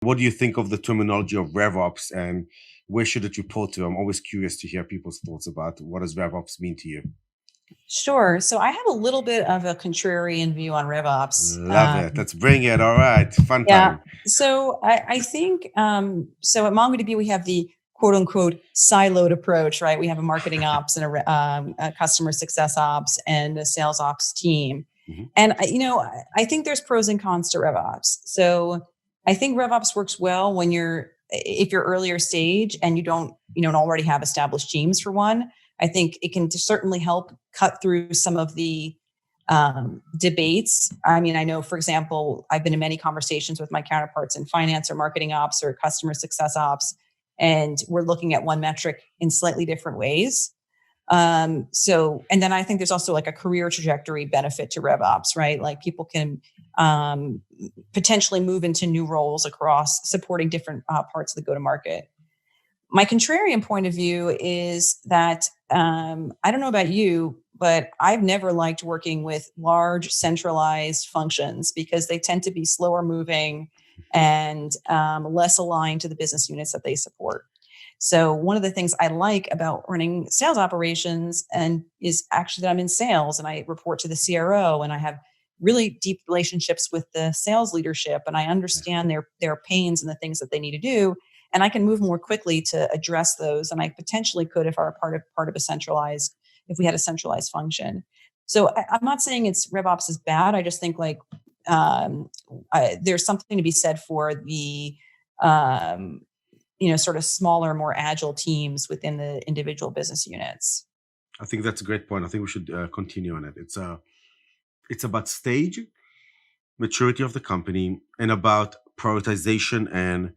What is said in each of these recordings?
What do you think of the terminology of RevOps, and where should it report to? I'm always curious to hear people's thoughts about what does RevOps mean to you. Sure. So I have a little bit of a contrarian view on RevOps. Love it. Let's bring it. All right. Fun Yeah. time. So I think, so at MongoDB, we have the quote unquote siloed approach, right? We have a marketing ops and a customer success ops and a sales ops team. Mm-hmm. And, I think there's pros and cons to RevOps. So I think RevOps works well when if you're earlier stage and you don't already have established teams for one. I think it can certainly help cut through some of the debates. I mean, I know, for example, I've been in many conversations with my counterparts in finance or marketing ops or customer success ops, and we're looking at one metric in slightly different ways. And then I think there's also like a career trajectory benefit to RevOps, right? Like people can potentially move into new roles across supporting different parts of the go-to-market. My contrarian point of view is that I don't know about you, but I've never liked working with large centralized functions because they tend to be slower moving and less aligned to the business units that they support. So one of the things I like about running sales operations is actually that I'm in sales and I report to the CRO and I have really deep relationships with the sales leadership and I understand their pains and the things that they need to do. And I can move more quickly to address those than I potentially could if I were part of if we had a centralized function. So I'm not saying RevOps is bad. I just think there's something to be said for the sort of smaller, more agile teams within the individual business units. I think that's a great point. I think we should continue on it. It's about stage, maturity of the company, and about prioritization and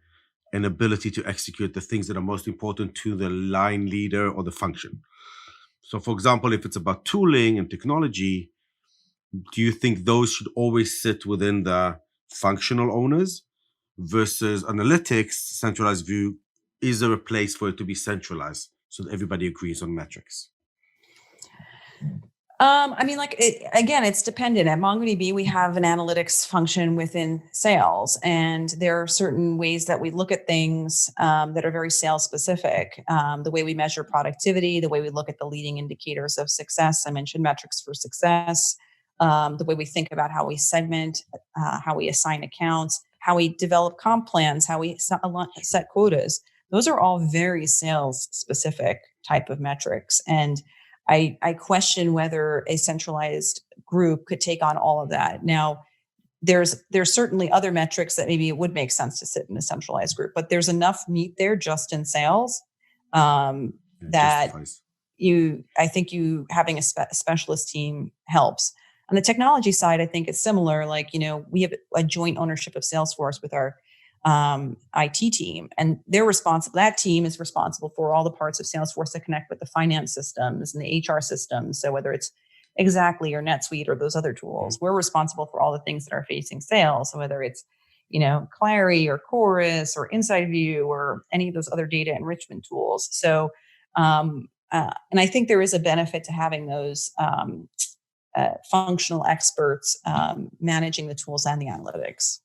an ability to execute the things that are most important to the line leader or the function. So, for example, if it's about tooling and technology, do you think those should always sit within the functional owners versus analytics, centralized view? Is there a place for it to be centralized so that everybody agrees on metrics? Again, it's dependent. At MongoDB, we have an analytics function within sales, and there are certain ways that we look at things that are very sales specific. The way we measure productivity, the way we look at the leading indicators of success. I mentioned metrics for success. The way we think about how we segment, how we assign accounts, how we develop comp plans, how we set quotas. Those are all very sales specific type of metrics. And I question whether a centralized group could take on all of that. Now, there's certainly other metrics that maybe it would make sense to sit in a centralized group, but there's enough meat there just in sales that I think having a specialist team helps. On the technology side, I think it's similar. We have a joint ownership of Salesforce with our IT team, and that team is responsible for all the parts of Salesforce that connect with the finance systems and the HR systems. So whether it's Exactly or NetSuite or those other tools, we're responsible for all the things that are facing sales. So whether it's, Clary or Chorus or Inside View or any of those other data enrichment tools. So, and I think there is a benefit to having those functional experts managing the tools and the analytics.